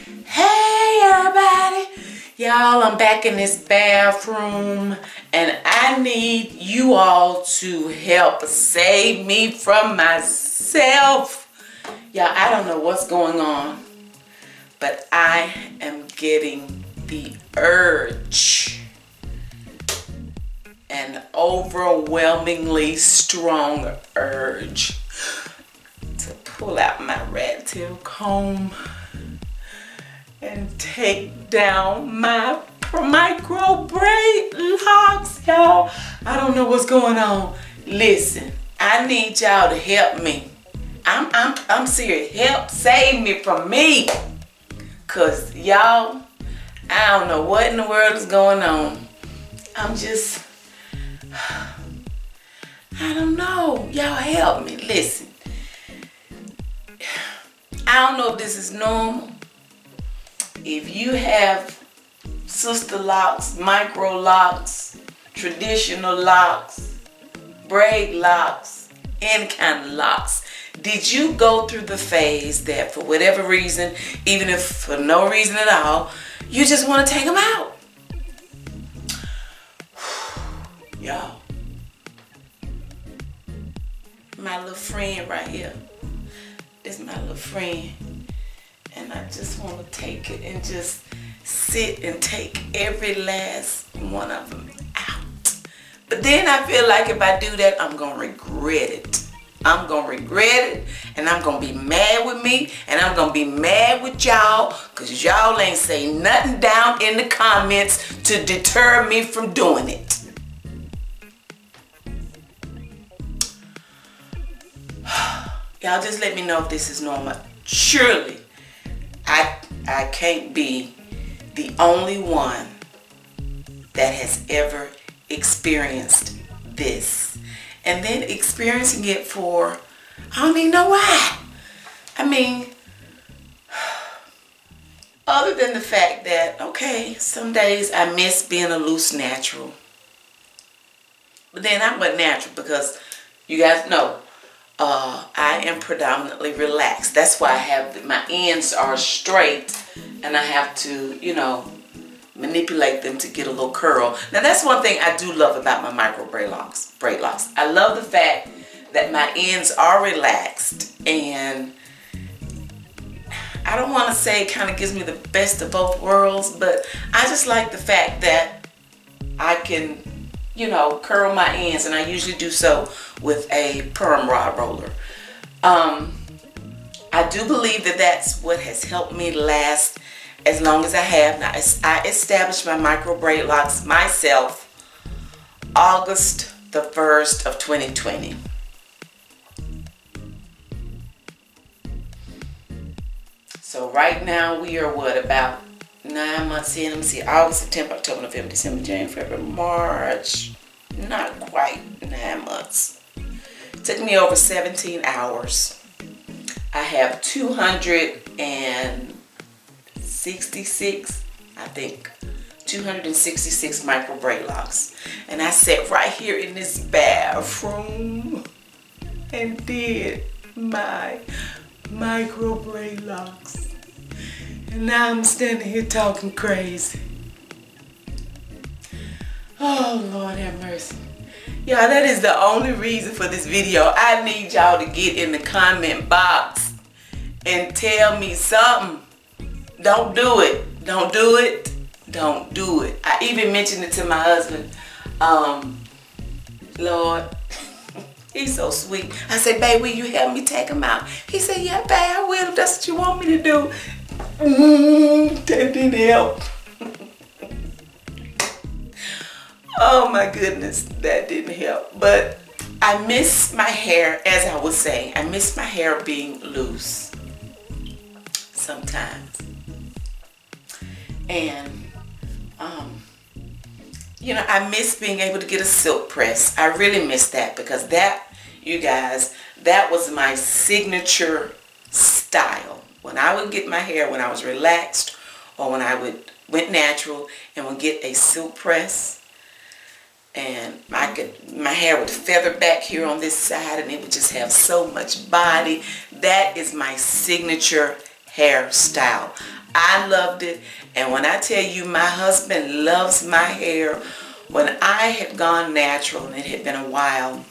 Hey everybody, y'all, I'm back in this bathroom and I need you all to help save me from myself. Y'all, I don't know what's going on, but I am getting the urge, an overwhelmingly strong urge to pull out my rat tail comb and take down my micro braid locks, y'all. I don't know what's going on. Listen, I need y'all to help me. I'm serious. Help save me from me. Cause y'all, I don't know what in the world is going on. I'm just, I don't know. Y'all help me. Listen, I don't know if this is normal. If you have sister locks, micro locks, traditional locks, braid locks, any kind of locks, did you go through the phase that for whatever reason, even if for no reason at all, you just want to take them out? Y'all, my little friend right here, this is my little friend. And I just want to take it and just sit and take every last one of them out. But then I feel like if I do that, I'm going to regret it. I'm going to regret it, and I'm going to be mad with me, and I'm going to be mad with y'all, because y'all ain't say nothing down in the comments to deter me from doing it. Y'all just let me know if this is normal. Surely, I can't be the only one that has ever experienced this. And then experiencing it for, I don't even know why. I mean, other than the fact that, okay, some days I miss being a loose natural. But then I'm but natural because you guys know, I am predominantly relaxed. That's why I have, my ends are straight and I have to, you know, manipulate them to get a little curl. Now that's one thing I do love about my micro braidlocks. I love the fact that my ends are relaxed, and I don't want to say it kind of gives me the best of both worlds, but I just like the fact that I can, you know, curl my ends, and I usually do so with a perm rod roller. I do believe that that's what has helped me last as long as I have. Now, I established my micro braid locks myself August the 1st of 2020. So right now we are what, about 9 months in. Let me see, August, September, October, November, December, January, February, March. Not quite 9 months. It took me over 17 hours. I have 266, I think, 266 micro braid locks. And I sat right here in this bathroom and did my micro braid locks. And now I'm standing here talking crazy. Oh, Lord have mercy. Y'all, that is the only reason for this video. I need y'all to get in the comment box and tell me something. Don't do it. Don't do it. Don't do it. I even mentioned it to my husband. Lord, he's so sweet. I said, babe, will you help me take him out? He said, yeah, babe, I will if that's what you want me to do. That didn't help. Oh my goodness, that didn't help. But I miss my hair, as I was saying. I miss my hair being loose sometimes. And, you know, I miss being able to get a silk press. I really miss that, because that, you guys, that was my signature style. When I would get my hair, when I was relaxed, or when I went natural and would get a silk press, and my hair would feather back here on this side, and it would just have so much body. That is my signature hairstyle. I loved it. And when I tell you my husband loves my hair, when I had gone natural, and it had been a while,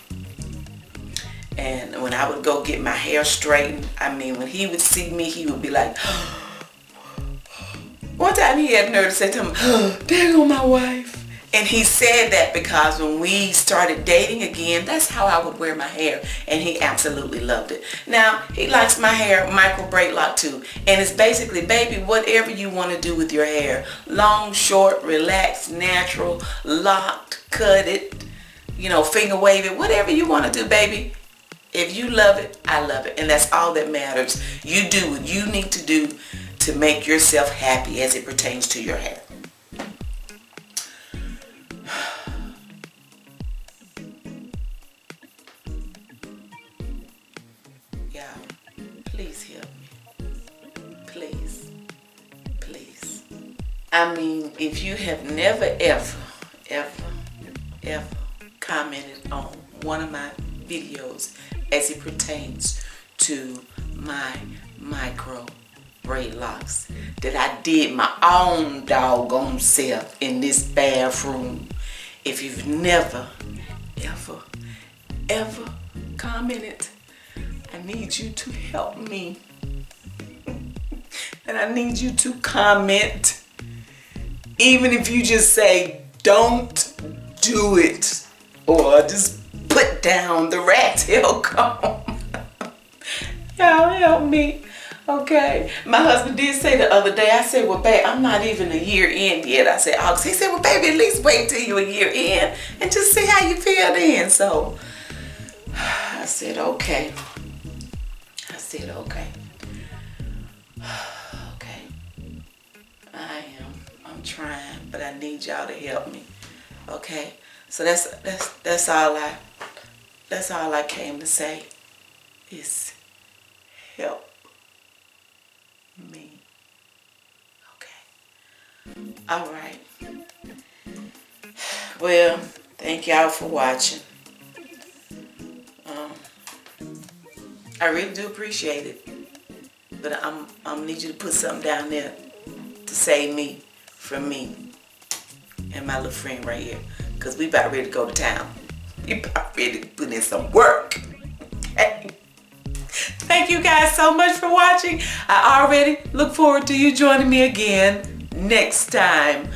and when I would go get my hair straightened, I mean, when he would see me, he would be like, one time he had nerve to say to him, there go my wife. And he said that because when we started dating again, that's how I would wear my hair. And he absolutely loved it. Now, he likes my hair micro braidlock too. And it's basically, baby, whatever you want to do with your hair. Long, short, relaxed, natural, locked, cut it, you know, finger wave it, whatever you want to do, baby. If you love it, I love it. And that's all that matters. You do what you need to do to make yourself happy as it pertains to your hair. Please help me. Please. Please. I mean, if you have never, ever commented on one of my videos as it pertains to my micro braidlocks that I did my own doggone self in this bathroom, if you've never, ever commented, I need you to help me. And I need you to comment. Even if you just say, don't do it. Or just put down the rat tail comb. Y'all help me. Okay. My husband did say the other day, I said, well, babe, I'm not even a year in yet. I said, August. He said, well, baby, at least wait till you're a year in and just see how you feel then. So I said, okay. Okay. Okay. I'm trying, but I need y'all to help me. Okay? So that's all I came to say is help me. Okay. All right. Well, thank y'all for watching. I really do appreciate it, but I'm need you to put something down there to save me from me and my little friend right here, because we about ready to go to town. We about ready to put in some work. Okay? Thank you guys so much for watching. I already look forward to you joining me again next time